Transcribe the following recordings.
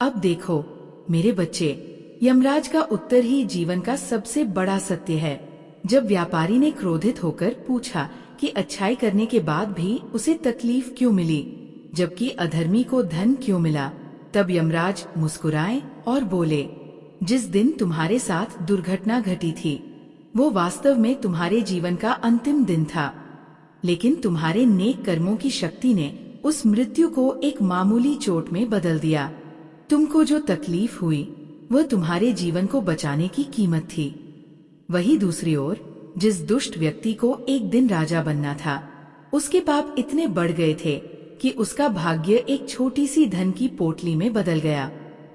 अब देखो मेरे बच्चे, यमराज का उत्तर ही जीवन का सबसे बड़ा सत्य है। जब व्यापारी ने क्रोधित होकर पूछा कि अच्छाई करने के बाद भी उसे तकलीफ क्यों मिली, जबकि अधर्मी को धन क्यों मिला, तब यमराज मुस्कुराए और बोले, जिस दिन तुम्हारे साथ दुर्घटना घटी थी वो वास्तव में तुम्हारे जीवन का अंतिम दिन था, लेकिन तुम्हारे नेक कर्मों की शक्ति ने उस मृत्यु को एक मामूली चोट में बदल दिया। तुमको जो तकलीफ हुई वह तुम्हारे जीवन को बचाने की कीमत थी। वही दूसरी ओर, जिस दुष्ट व्यक्ति को एक दिन राजा बनना था, उसके पाप इतने बढ़ गए थे कि उसका भाग्य एक छोटी सी धन की पोटली में बदल गया।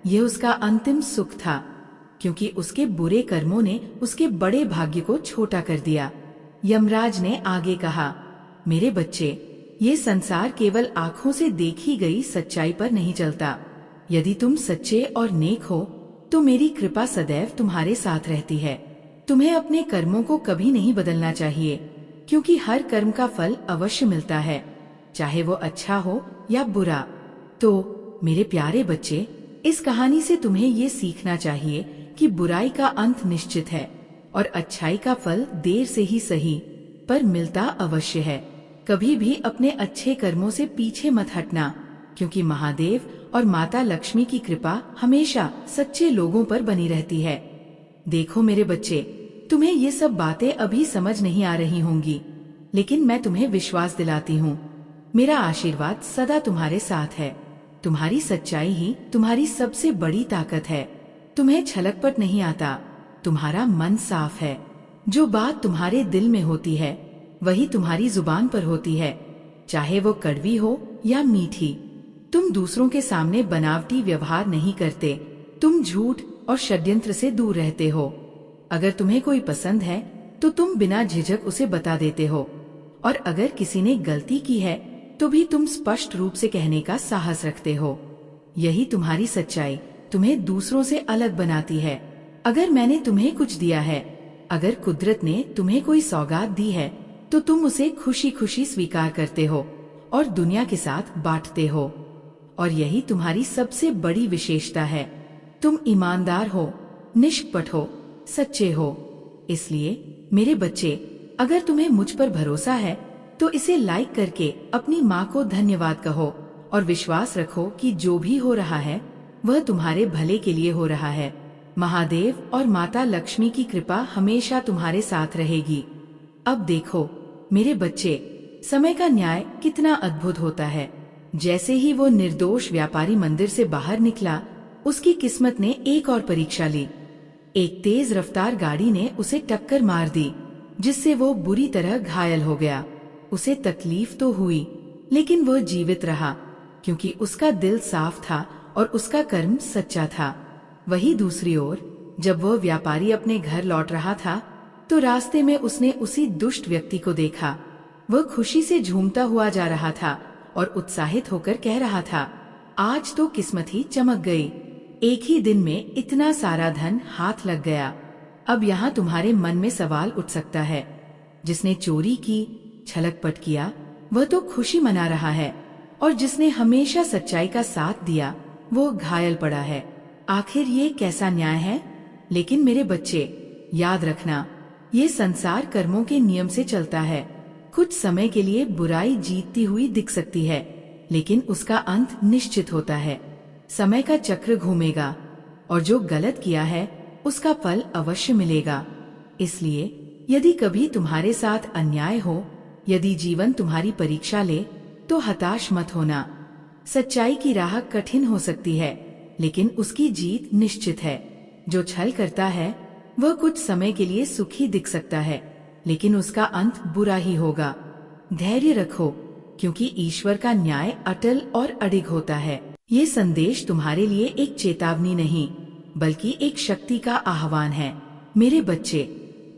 यह उसका अंतिम सुख था, क्योंकि उसके बुरे कर्मों ने उसके बड़े भाग्य को छोटा कर दिया। यमराज ने आगे कहा, मेरे बच्चे, ये संसार केवल आँखों से देखी गई सच्चाई पर नहीं चलता। यदि तुम सच्चे और नेक हो तो मेरी कृपा सदैव तुम्हारे साथ रहती है। तुम्हें अपने कर्मों को कभी नहीं बदलना चाहिए, क्योंकि हर कर्म का फल अवश्य मिलता है, चाहे वो अच्छा हो या बुरा। तो मेरे प्यारे बच्चे, इस कहानी से तुम्हें ये सीखना चाहिए कि बुराई का अंत निश्चित है और अच्छाई का फल देर से ही सही पर मिलता अवश्य है। कभी भी अपने अच्छे कर्मों से पीछे मत हटना, क्योंकि महादेव और माता लक्ष्मी की कृपा हमेशा सच्चे लोगों पर बनी रहती है। देखो मेरे बच्चे, तुम्हें ये सब बातें अभी समझ नहीं आ रही होंगी, लेकिन मैं तुम्हें विश्वास दिलाती हूँ, मेरा आशीर्वाद सदा तुम्हारे साथ है। तुम्हारी सच्चाई ही तुम्हारी सबसे बड़ी ताकत है। तुम्हें छलकपट नहीं आता, तुम्हारा मन साफ है। जो बात तुम्हारे दिल में होती है वही तुम्हारी जुबान पर होती है, चाहे वो कड़वी हो या मीठी। तुम दूसरों के सामने बनावटी व्यवहार नहीं करते, तुम झूठ और षड्यंत्र से दूर रहते हो। अगर तुम्हें कोई पसंद है तो तुम बिना झिझक उसे बता देते हो, और अगर किसी ने गलती की है तो भी तुम स्पष्ट रूप से कहने का साहस रखते हो। यही तुम्हारी सच्चाई तुम्हें दूसरों से अलग बनाती है। अगर मैंने तुम्हें कुछ दिया है, अगर कुदरत ने तुम्हें कोई सौगात दी है, तो तुम उसे खुशी खुशी स्वीकार करते हो और दुनिया के साथ बांटते हो। और यही तुम्हारी सबसे बड़ी विशेषता है। तुम ईमानदार हो, निष्कपट हो, सच्चे हो। इसलिए मेरे बच्चे, अगर तुम्हें मुझ पर भरोसा है तो इसे लाइक करके अपनी माँ को धन्यवाद कहो और विश्वास रखो कि जो भी हो रहा है वह तुम्हारे भले के लिए हो रहा है। महादेव और माता लक्ष्मी की कृपा हमेशा तुम्हारे साथ रहेगी। अब देखो मेरे बच्चे, समय का न्याय कितना अद्भुत होता है। जैसे ही वो निर्दोष व्यापारी मंदिर से बाहर निकला, उसकी किस्मत ने एक और परीक्षा ली। एक तेज रफ्तार गाड़ी ने उसे टक्कर मार दी, जिससे वो बुरी तरह घायल हो गया। उसे तकलीफ तो हुई, लेकिन वह जीवित रहा, क्योंकि उसका दिल साफ था और उसका कर्म सच्चा था। वही दूसरी ओर, जब वह व्यापारी अपने घर लौट रहा था तो रास्ते में उसने उसी दुष्ट व्यक्ति को देखा। वह खुशी से झूमता हुआ जा रहा था और उत्साहित होकर कह रहा था, आज तो किस्मत ही चमक गई, एक ही दिन में इतना सारा धन हाथ लग गया। अब यहाँ तुम्हारे मन में सवाल उठ सकता है, जिसने चोरी की, छलकपट किया, वह तो खुशी मना रहा है, और जिसने हमेशा सच्चाई का साथ दिया वो घायल पड़ा है। आखिर ये कैसा न्याय है? लेकिन मेरे बच्चे, याद रखना, ये संसार कर्मों के नियम से चलता है। कुछ समय के लिए बुराई जीतती हुई दिख सकती है, लेकिन उसका अंत निश्चित होता है। समय का चक्र घूमेगा और जो गलत किया है उसका फल अवश्य मिलेगा। इसलिए यदि कभी तुम्हारे साथ अन्याय हो, यदि जीवन तुम्हारी परीक्षा ले, तो हताश मत होना। सच्चाई की राह कठिन हो सकती है, लेकिन उसकी जीत निश्चित है। जो छल करता है वह कुछ समय के लिए सुखी दिख सकता है, लेकिन उसका अंत बुरा ही होगा। धैर्य रखो, क्योंकि ईश्वर का न्याय अटल और अडिग होता है। ये संदेश तुम्हारे लिए एक चेतावनी नहीं, बल्कि एक शक्ति का आह्वान है। मेरे बच्चे,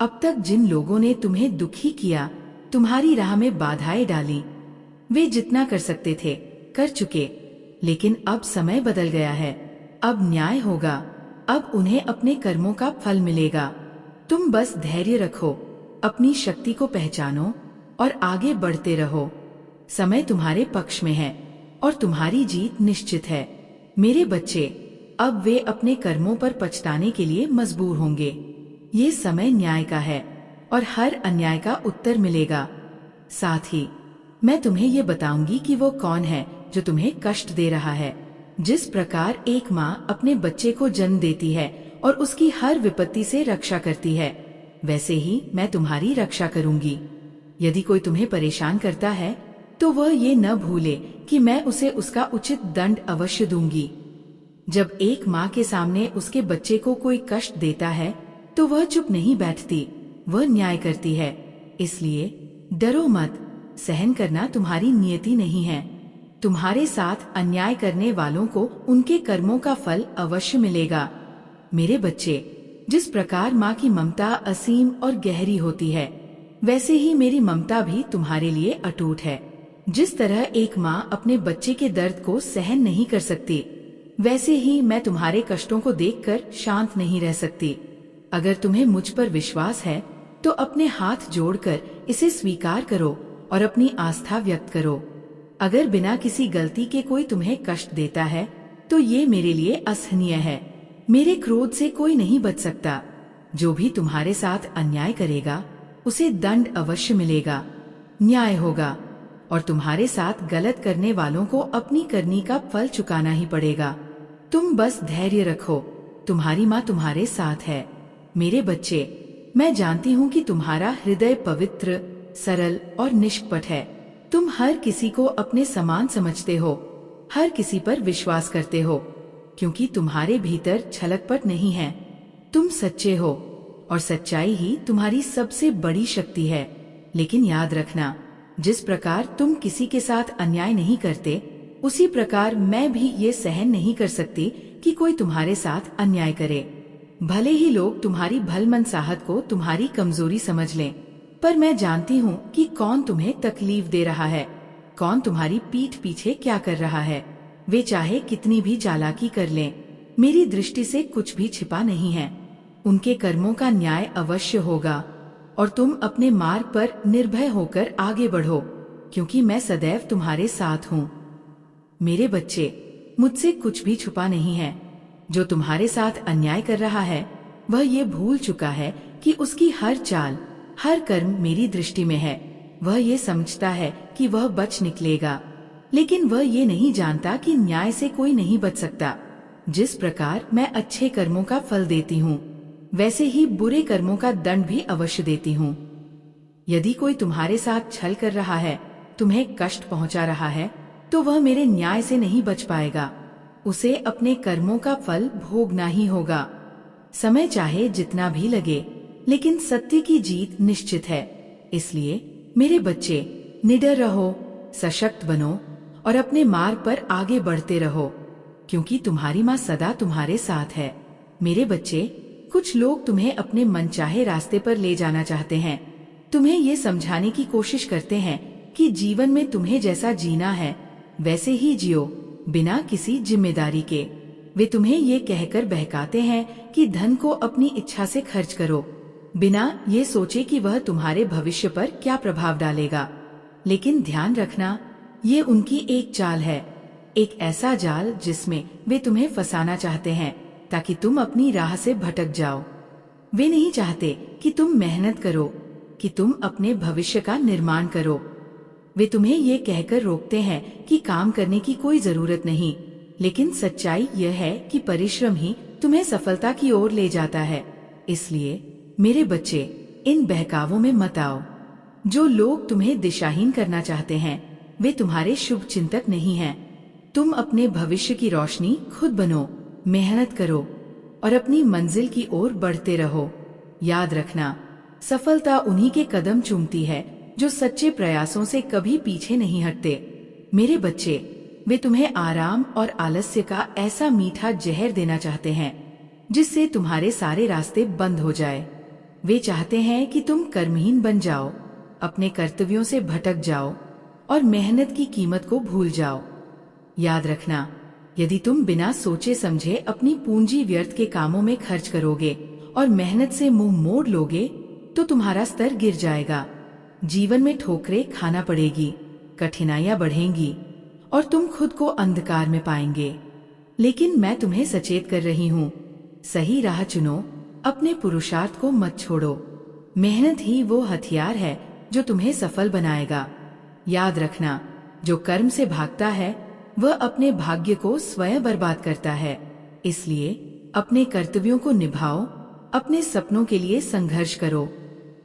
अब तक जिन लोगों ने तुम्हें दुखी किया, तुम्हारी राह में बाधाएं डाली, वे जितना कर सकते थे कर चुके, लेकिन अब समय बदल गया है। अब न्याय होगा, अब उन्हें अपने कर्मों का फल मिलेगा। तुम बस धैर्य रखो, अपनी शक्ति को पहचानो और आगे बढ़ते रहो। समय तुम्हारे पक्ष में है और तुम्हारी जीत निश्चित है। मेरे बच्चे, अब वे अपने कर्मों पर पछताने के लिए मजबूर होंगे। ये समय न्याय का है और हर अन्याय का उत्तर मिलेगा। साथ ही मैं तुम्हें ये बताऊंगी कि वो कौन है जो तुम्हें कष्ट दे रहा है। जिस प्रकार एक माँ अपने बच्चे को जन्म देती है और उसकी हर विपत्ति से रक्षा करती है, वैसे ही मैं तुम्हारी रक्षा करूंगी। यदि कोई तुम्हें परेशान करता है तो वह ये न भूले कि मैं उसे उसका उचित दंड अवश्य दूंगी। जब एक माँ के सामने उसके बच्चे को कोई कष्ट देता है तो वह चुप नहीं बैठती, वह न्याय करती है। इसलिए डरो मत, सहन करना तुम्हारी नियति नहीं है। तुम्हारे साथ अन्याय करने वालों को उनके कर्मों का फल अवश्य मिलेगा। मेरे बच्चे, जिस प्रकार माँ की ममता असीम और गहरी होती है, वैसे ही मेरी ममता भी तुम्हारे लिए अटूट है। जिस तरह एक माँ अपने बच्चे के दर्द को सहन नहीं कर सकती, वैसे ही मैं तुम्हारे कष्टों को देखकर शांत नहीं रह सकती। अगर तुम्हें मुझ पर विश्वास है तो अपने हाथ जोड़कर इसे स्वीकार करो और अपनी आस्था व्यक्त करो। अगर बिना किसी गलती के कोई तुम्हें कष्ट देता है तो ये मेरे लिए असहनीय है। मेरे क्रोध से कोई नहीं बच सकता। जो भी तुम्हारे साथ अन्याय करेगा उसे दंड अवश्य मिलेगा, न्याय होगा, और तुम्हारे साथ गलत करने वालों को अपनी करनी का फल चुकाना ही पड़ेगा। तुम बस धैर्य रखो, तुम्हारी माँ तुम्हारे साथ है। मेरे बच्चे, मैं जानती हूँ कि तुम्हारा हृदय पवित्र, सरल और निष्कपट है। तुम हर किसी को अपने समान समझते हो, हर किसी पर विश्वास करते हो, क्योंकि तुम्हारे भीतर छलकपट नहीं है। तुम सच्चे हो और सच्चाई ही तुम्हारी सबसे बड़ी शक्ति है। लेकिन याद रखना, जिस प्रकार तुम किसी के साथ अन्याय नहीं करते, उसी प्रकार मैं भी ये सहन नहीं कर सकती कि कोई तुम्हारे साथ अन्याय करे। भले ही लोग तुम्हारी भलमनसाहत को तुम्हारी कमजोरी समझ लें, पर मैं जानती हूँ कि कौन तुम्हें तकलीफ दे रहा है, कौन तुम्हारी पीठ पीछे क्या कर रहा है। वे चाहे कितनी भी चालाकी कर लें, मेरी दृष्टि से कुछ भी छिपा नहीं है। उनके कर्मों का न्याय अवश्य होगा और तुम अपने मार्ग पर निर्भय होकर आगे बढ़ो, क्योंकि मैं सदैव तुम्हारे साथ हूँ। मेरे बच्चे, मुझसे कुछ भी छुपा नहीं है। जो तुम्हारे साथ अन्याय कर रहा है वह ये भूल चुका है कि उसकी हर चाल, हर कर्म मेरी दृष्टि में है। वह ये समझता है कि वह बच निकलेगा, लेकिन वह ये नहीं जानता कि न्याय से कोई नहीं बच सकता। जिस प्रकार मैं अच्छे कर्मों का फल देती हूँ, वैसे ही बुरे कर्मों का दंड भी अवश्य देती हूँ। यदि कोई तुम्हारे साथ छल कर रहा है, तुम्हें कष्ट पहुँचा रहा है, तो वह मेरे न्याय से नहीं बच पाएगा। उसे अपने कर्मों का फल भोगना ही होगा। समय चाहे जितना भी लगे, लेकिन सत्य की जीत निश्चित है। इसलिए मेरे बच्चे, निडर रहो, सशक्त बनो और अपने मार्ग पर आगे बढ़ते रहो, क्योंकि तुम्हारी माँ सदा तुम्हारे साथ है। मेरे बच्चे, कुछ लोग तुम्हें अपने मनचाहे रास्ते पर ले जाना चाहते हैं। तुम्हें ये समझाने की कोशिश करते हैं कि जीवन में तुम्हें जैसा जीना है वैसे ही जियो, बिना किसी जिम्मेदारी के। वे तुम्हें ये कहकर बहकाते हैं कि धन को अपनी इच्छा से खर्च करो, बिना ये सोचे कि वह तुम्हारे भविष्य पर क्या प्रभाव डालेगा। लेकिन ध्यान रखना, ये उनकी एक चाल है, एक ऐसा जाल जिसमें वे तुम्हें फंसाना चाहते हैं ताकि तुम अपनी राह से भटक जाओ। वे नहीं चाहते कि तुम मेहनत करो, कि तुम अपने भविष्य का निर्माण करो। वे तुम्हें ये कहकर रोकते हैं कि काम करने की कोई जरूरत नहीं, लेकिन सच्चाई यह है कि परिश्रम ही तुम्हें सफलता की ओर ले जाता है। इसलिए मेरे बच्चे, इन बहकावों में मत आओ। जो लोग तुम्हें दिशाहीन करना चाहते हैं, वे तुम्हारे शुभ चिंतक नहीं हैं। तुम अपने भविष्य की रोशनी खुद बनो, मेहनत करो और अपनी मंजिल की ओर बढ़ते रहो। याद रखना, सफलता उन्हीं के कदम चूमती है जो सच्चे प्रयासों से कभी पीछे नहीं हटते। मेरे बच्चे, वे तुम्हें आराम और आलस्य का ऐसा मीठा जहर देना चाहते हैं जिससे तुम्हारे सारे रास्ते बंद हो जाए। वे चाहते हैं कि तुम कर्महीन बन जाओ, अपने कर्तव्यों से भटक जाओ और मेहनत की कीमत को भूल जाओ। याद रखना, यदि तुम बिना सोचे समझे अपनी पूंजी व्यर्थ के कामों में खर्च करोगे और मेहनत से मुंह मोड़ लोगे तो तुम्हारा स्तर गिर जाएगा। जीवन में ठोकरें खाना पड़ेगी, कठिनाइयां बढ़ेंगी और तुम खुद को अंधकार में पाएंगे। लेकिन मैं तुम्हें सचेत कर रही हूँ, सही राह चुनो, अपने पुरुषार्थ को मत छोड़ो। मेहनत ही वो हथियार है जो तुम्हें सफल बनाएगा। याद रखना, जो कर्म से भागता है वह अपने भाग्य को स्वयं बर्बाद करता है। इसलिए अपने कर्तव्यों को निभाओ, अपने सपनों के लिए संघर्ष करो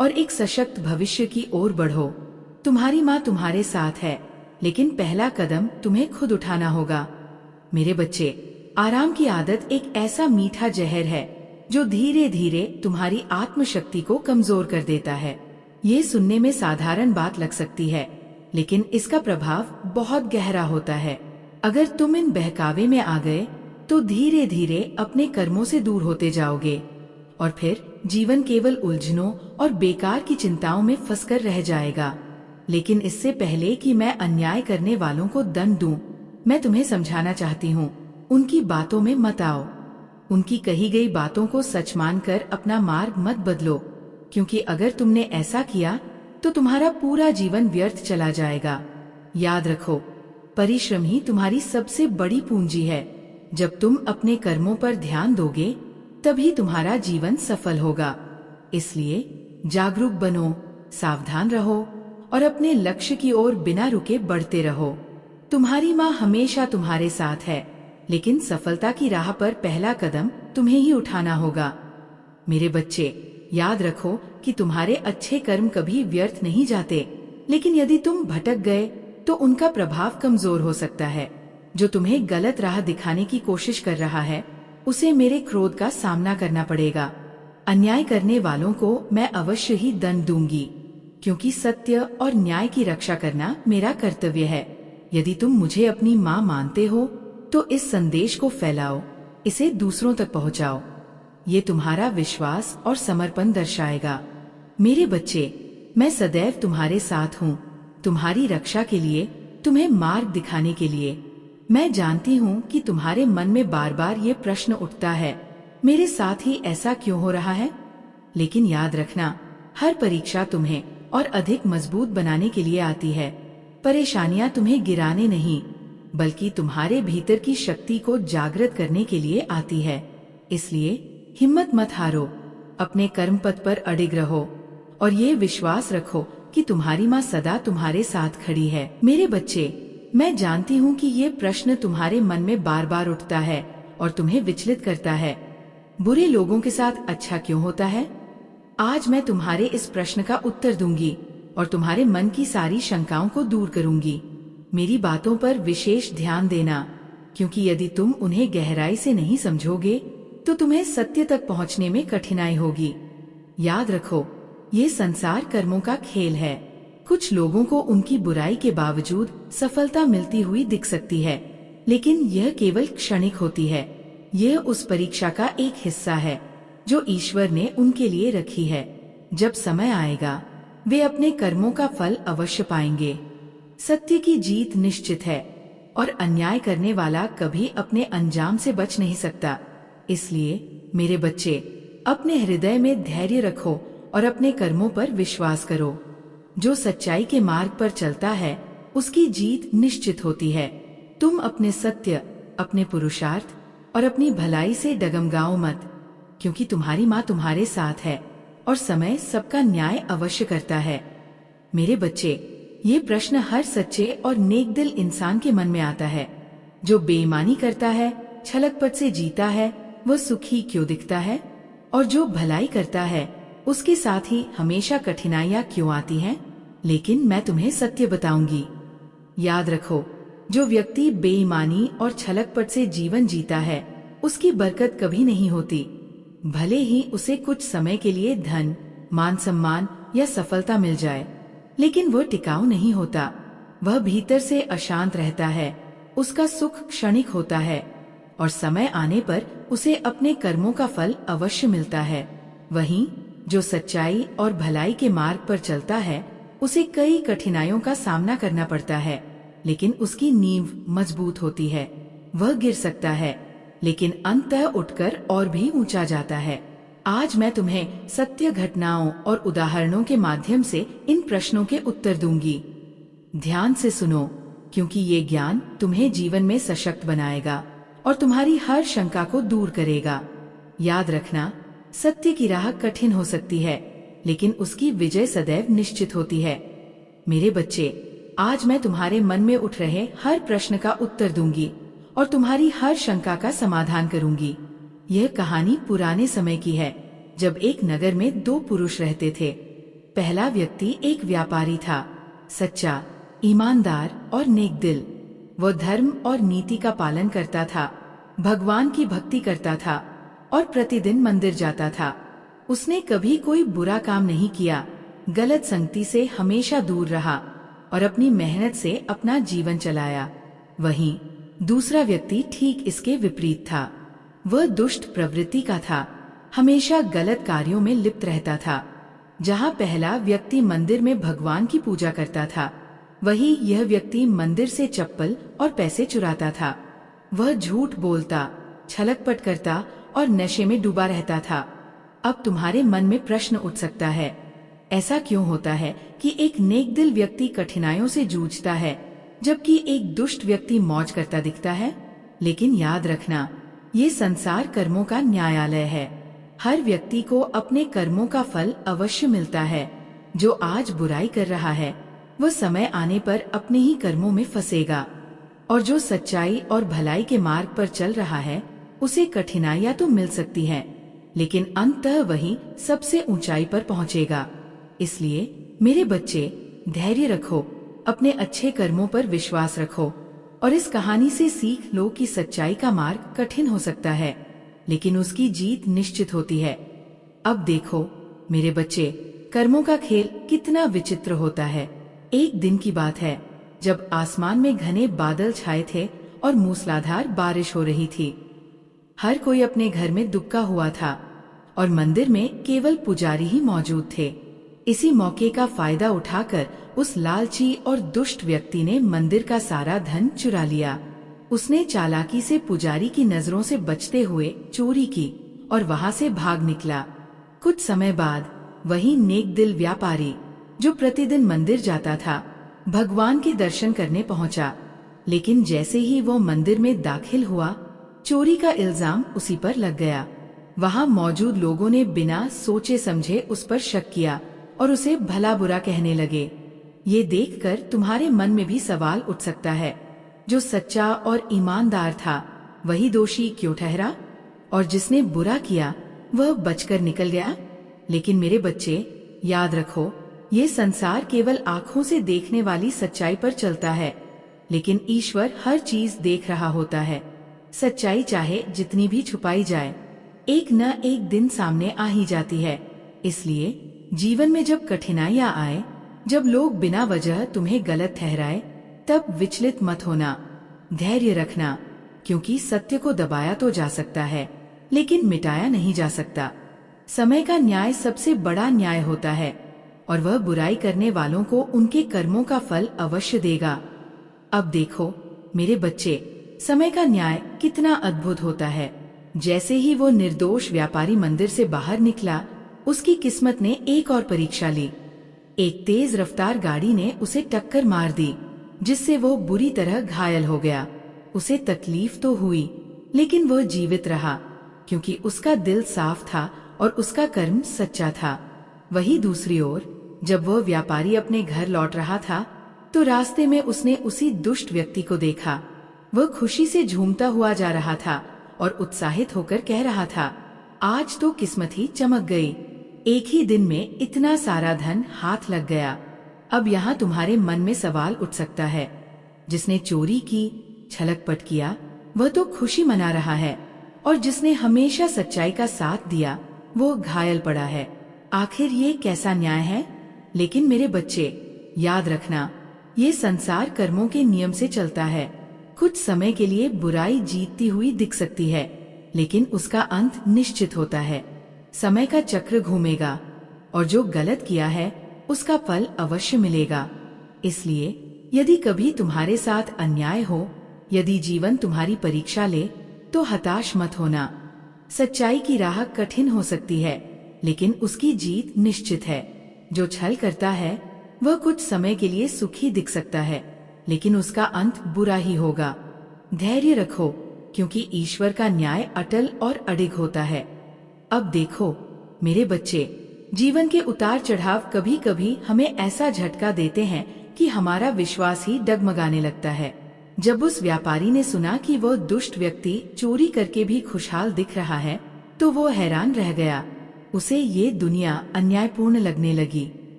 और एक सशक्त भविष्य की ओर बढ़ो। तुम्हारी माँ तुम्हारे साथ है, लेकिन पहला कदम तुम्हें खुद उठाना होगा। मेरे बच्चे, आराम की आदत एक ऐसा मीठा जहर है जो धीरे धीरे तुम्हारी आत्मशक्ति को कमजोर कर देता है। ये सुनने में साधारण बात लग सकती है, लेकिन इसका प्रभाव बहुत गहरा होता है। अगर तुम इन बहकावे में आ गए तो धीरे धीरे अपने कर्मों से दूर होते जाओगे और फिर जीवन केवल उलझनों और बेकार की चिंताओं में फंसकर रह जाएगा। लेकिन इससे पहले कि मैं अन्याय करने वालों को दंड दूं, मैं तुम्हें समझाना चाहती हूँ, उनकी बातों में मत आओ। उनकी कही गई बातों को सच मानकर अपना मार्ग मत बदलो, क्योंकि अगर तुमने ऐसा किया तो तुम्हारा पूरा जीवन व्यर्थ चला जाएगा। याद रखो, परिश्रम ही तुम्हारी सबसे बड़ी पूंजी है। जब तुम अपने कर्मों पर ध्यान दोगे तभी तुम्हारा जीवन सफल होगा। इसलिए जागरूक बनो, सावधान रहो और अपने लक्ष्य की ओर बिना रुके बढ़ते रहो। तुम्हारी माँ हमेशा तुम्हारे साथ है, लेकिन सफलता की राह पर पहला कदम तुम्हें ही उठाना होगा। मेरे बच्चे, याद रखो कि तुम्हारे अच्छे कर्म कभी व्यर्थ नहीं जाते, लेकिन यदि तुम भटक गए तो उनका प्रभाव कमजोर हो सकता है। जो तुम्हें गलत राह दिखाने की कोशिश कर रहा है, उसे मेरे क्रोध का सामना करना पड़ेगा। अन्याय करने वालों को मैं अवश्य ही दंड दूंगी, क्योंकि सत्य और न्याय की रक्षा करना मेरा कर्तव्य है। यदि तुम मुझे अपनी माँ मानते हो तो इस संदेश को फैलाओ, इसे दूसरों तक पहुँचाओ। ये तुम्हारा विश्वास और समर्पण दर्शाएगा। मेरे बच्चे, मैं सदैव तुम्हारे साथ हूँ, तुम्हारी रक्षा के लिए, तुम्हें मार्ग दिखाने के लिए। मैं जानती हूँ कि तुम्हारे मन में बार बार ये प्रश्न उठता है, मेरे साथ ही ऐसा क्यों हो रहा है? लेकिन याद रखना, हर परीक्षा तुम्हें और अधिक मजबूत बनाने के लिए आती है। परेशानियां तुम्हें गिराने नहीं, बल्कि तुम्हारे भीतर की शक्ति को जागृत करने के लिए आती है। इसलिए हिम्मत मत हारो, अपने कर्म पथ पर अडिग रहो और ये विश्वास रखो कि तुम्हारी माँ सदा तुम्हारे साथ खड़ी है। मेरे बच्चे, मैं जानती हूँ कि ये प्रश्न तुम्हारे मन में बार बार उठता है और तुम्हें विचलित करता है। बुरे लोगों के साथ अच्छा क्यों होता है? आज मैं तुम्हारे इस प्रश्न का उत्तर दूंगी और तुम्हारे मन की सारी शंकाओं को दूर करूंगी। मेरी बातों पर विशेष ध्यान देना, क्योंकि यदि तुम उन्हें गहराई से नहीं समझोगे तो तुम्हें सत्य तक पहुंचने में कठिनाई होगी। याद रखो, ये संसार कर्मों का खेल है। कुछ लोगों को उनकी बुराई के बावजूद सफलता मिलती हुई दिख सकती है, लेकिन यह केवल क्षणिक होती है। यह उस परीक्षा का एक हिस्सा है जो ईश्वर ने उनके लिए रखी है। जब समय आएगा वे अपने कर्मों का फल अवश्य पाएंगे। सत्य की जीत निश्चित है और अन्याय करने वाला कभी अपने अंजाम से बच नहीं सकता। इसलिए मेरे बच्चे, अपने हृदय में धैर्य रखो और अपने कर्मों पर विश्वास करो। जो सच्चाई के मार्ग पर चलता है उसकी जीत निश्चित होती है। तुम अपने सत्य, अपने पुरुषार्थ और अपनी भलाई से डगमगाओ मत, क्योंकि तुम्हारी माँ तुम्हारे साथ है और समय सबका न्याय अवश्य करता है। मेरे बच्चे, ये प्रश्न हर सच्चे और नेकदिल इंसान के मन में आता है। जो बेईमानी करता है, छलकपट से जीता है, वह सुखी क्यों दिखता है? और जो भलाई करता है उसके साथ ही हमेशा कठिनाइयां क्यों आती हैं? लेकिन मैं तुम्हें सत्य बताऊंगी। याद रखो, जो व्यक्ति बेईमानी और छलकपट से जीवन जीता है उसकी बरकत कभी नहीं होती। भले ही उसे कुछ समय के लिए धन, मान सम्मान या सफलता मिल जाए, लेकिन वह टिकाऊ नहीं होता। वह भीतर से अशांत रहता है, उसका सुख क्षणिक होता है और समय आने पर उसे अपने कर्मों का फल अवश्य मिलता है। वहीं जो सच्चाई और भलाई के मार्ग पर चलता है उसे कई कठिनाइयों का सामना करना पड़ता है, लेकिन उसकी नींव मजबूत होती है। वह गिर सकता है, लेकिन अंततः उठकर और भी ऊंचा जाता है। आज मैं तुम्हें सत्य घटनाओं और उदाहरणों के माध्यम से इन प्रश्नों के उत्तर दूंगी। ध्यान से सुनो, क्योंकि ये ज्ञान तुम्हें जीवन में सशक्त बनाएगा और तुम्हारी हर शंका को दूर करेगा। याद रखना, सत्य की राह कठिन हो सकती है, लेकिन उसकी विजय सदैव निश्चित होती है। मेरे बच्चे, आज मैं तुम्हारे मन में उठ रहे हर प्रश्न का उत्तर दूंगी और तुम्हारी हर शंका का समाधान करूंगी। यह कहानी पुराने समय की है, जब एक नगर में दो पुरुष रहते थे। पहला व्यक्ति एक व्यापारी था, सच्चा, ईमानदार और नेक दिल। वह धर्म और नीति का पालन करता था, भगवान की भक्ति करता था और प्रतिदिन मंदिर जाता था। उसने कभी कोई बुरा काम नहीं किया, गलत संगति से हमेशा दूर रहा और अपनी मेहनत से अपना जीवन चलाया। वहीं दूसरा व्यक्ति ठीक इसके विपरीत था। वह दुष्ट प्रवृत्ति का था, हमेशा गलत कार्यों में लिप्त रहता था। जहाँ पहला व्यक्ति मंदिर में भगवान की पूजा करता था, वहीं यह व्यक्ति मंदिर से चप्पल और पैसे चुराता था। वह झूठ बोलता, छलकपट करता और नशे में डूबा रहता था। अब तुम्हारे मन में प्रश्न उठ सकता है, ऐसा क्यों होता है कि एक नेक दिल व्यक्ति कठिनाइयों से जूझता है, जबकि एक दुष्ट व्यक्ति मौज करता दिखता है? लेकिन याद रखना, ये संसार कर्मों का न्यायालय है। हर व्यक्ति को अपने कर्मों का फल अवश्य मिलता है। जो आज बुराई कर रहा है, वह समय आने पर अपने ही कर्मों में फंसेगा, और जो सच्चाई और भलाई के मार्ग पर चल रहा है, उसे कठिनाइयां तो मिल सकती हैं, लेकिन अंततः वही सबसे ऊंचाई पर पहुंचेगा। इसलिए मेरे बच्चे, धैर्य रखो, अपने अच्छे कर्मों पर विश्वास रखो और इस कहानी से सीख लो कि सच्चाई का मार्ग कठिन हो सकता है, लेकिन उसकी जीत निश्चित होती है। अब देखो मेरे बच्चे, कर्मों का खेल कितना विचित्र होता है। एक दिन की बात है, जब आसमान में घने बादल छाए थे और मूसलाधार बारिश हो रही थी। हर कोई अपने घर में दुबका हुआ था और मंदिर में केवल पुजारी ही मौजूद थे। इसी मौके का फायदा उठाकर उस लालची और दुष्ट व्यक्ति ने मंदिर का सारा धन चुरा लिया। उसने चालाकी से पुजारी की नजरों से बचते हुए चोरी की और वहां से भाग निकला। कुछ समय बाद वही नेक दिल व्यापारी, जो प्रतिदिन मंदिर जाता था, भगवान के दर्शन करने पहुंचा। लेकिन जैसे ही वो मंदिर में दाखिल हुआ, चोरी का इल्जाम उसी पर लग गया। वहां मौजूद लोगों ने बिना सोचे समझे उस पर शक किया और उसे भला बुरा कहने लगे। ये देखकर तुम्हारे मन में भी सवाल उठ सकता है, जो सच्चा और ईमानदार था, वही दोषी क्यों ठहरा, और जिसने बुरा किया वह बचकर निकल गया? लेकिन मेरे बच्चे, याद रखो, ये संसार केवल आँखों से देखने वाली सच्चाई पर चलता है, लेकिन ईश्वर हर चीज देख रहा होता है। सच्चाई चाहे जितनी भी छुपाई जाए, एक न एक दिन सामने आ ही जाती है। इसलिए जीवन में जब कठिनाइयां आए, जब लोग बिना वजह तुम्हें गलत ठहराए, तब विचलित मत होना, धैर्य रखना, क्योंकि सत्य को दबाया तो जा सकता है, लेकिन मिटाया नहीं जा सकता। समय का न्याय सबसे बड़ा न्याय होता है और वह बुराई करने वालों को उनके कर्मों का फल अवश्य देगा। अब देखो मेरे बच्चे, समय का न्याय कितना अद्भुत होता है। जैसे ही वो निर्दोष व्यापारी मंदिर से बाहर निकला, उसकी किस्मत ने एक और परीक्षा ली। एक तेज रफ्तार गाड़ी ने उसे टक्कर मार दी, जिससे वो बुरी तरह घायल हो गया। उसे तकलीफ तो हुई, लेकिन वह जीवित रहा, क्योंकि उसका दिल साफ था और उसका कर्म सच्चा था। वहीं दूसरी ओर जब वह व्यापारी अपने घर लौट रहा था, तो रास्ते में उसने उसी दुष्ट व्यक्ति को देखा। वह खुशी से झूमता हुआ जा रहा था और उत्साहित होकर कह रहा था, आज तो किस्मत ही चमक गई, एक ही दिन में इतना सारा धन हाथ लग गया। अब यहाँ तुम्हारे मन में सवाल उठ सकता है, जिसने चोरी की, छलकपट किया, वह तो खुशी मना रहा है, और जिसने हमेशा सच्चाई का साथ दिया, वो घायल पड़ा है। आखिर ये कैसा न्याय है? लेकिन मेरे बच्चे, याद रखना, ये संसार कर्मों के नियम से चलता है। कुछ समय के लिए बुराई जीतती हुई दिख सकती है, लेकिन उसका अंत निश्चित होता है। समय का चक्र घूमेगा और जो गलत किया है उसका फल अवश्य मिलेगा। इसलिए यदि कभी तुम्हारे साथ अन्याय हो, यदि जीवन तुम्हारी परीक्षा ले, तो हताश मत होना। सच्चाई की राह कठिन हो सकती है, लेकिन उसकी जीत निश्चित है। जो छल करता है वह कुछ समय के लिए सुखी दिख सकता है, लेकिन उसका अंत बुरा ही होगा। धैर्य रखो, क्योंकि ईश्वर का न्याय अटल और अडिग होता है। अब देखो मेरे बच्चे, जीवन के उतार चढ़ाव कभी कभी हमें ऐसा झटका देते हैं कि हमारा विश्वास ही डगमगाने लगता है। जब उस व्यापारी ने सुना कि वह दुष्ट व्यक्ति चोरी करके भी खुशहाल दिख रहा है, तो वो हैरान रह गया। उसे ये दुनिया अन्यायपूर्ण लगने लगी।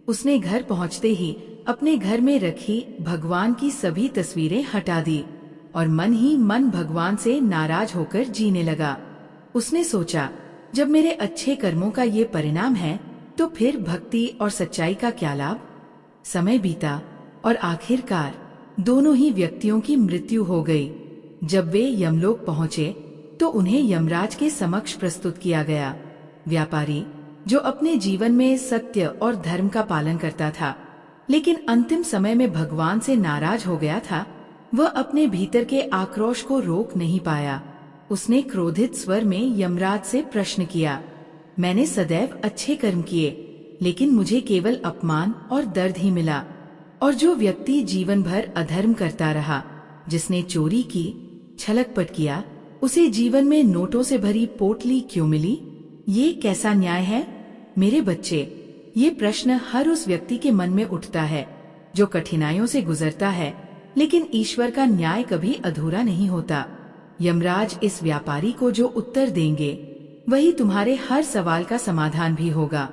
उसने घर पहुंचते ही अपने घर में रखी भगवान की सभी तस्वीरें हटा दी और मन ही मन भगवान से नाराज होकर जीने लगा। उसने सोचा, जब मेरे अच्छे कर्मों का ये परिणाम है, तो फिर भक्ति और सच्चाई का क्या लाभ। समय बीता और आखिरकार दोनों ही व्यक्तियों की मृत्यु हो गई। जब वे यमलोक पहुँचे तो उन्हें यमराज के समक्ष प्रस्तुत किया गया। व्यापारी, जो अपने जीवन में सत्य और धर्म का पालन करता था, लेकिन अंतिम समय में भगवान से नाराज हो गया था, वह अपने भीतर के आक्रोश को रोक नहीं पाया। उसने क्रोधित स्वर में यमराज से प्रश्न किया, मैंने सदैव अच्छे कर्म किए, लेकिन मुझे केवल अपमान और दर्द ही मिला। और जो व्यक्ति जीवन भर अधर्म करता रहा, जिसने चोरी की, छलकपट किया, उसे जीवन में नोटों से भरी पोटली क्यों मिली? ये कैसा न्याय है? मेरे बच्चे, ये प्रश्न हर उस व्यक्ति के मन में उठता है जो कठिनाइयों से गुजरता है, लेकिन ईश्वर का न्याय कभी अधूरा नहीं होता। यमराज इस व्यापारी को जो उत्तर देंगे, वही तुम्हारे हर सवाल का समाधान भी होगा।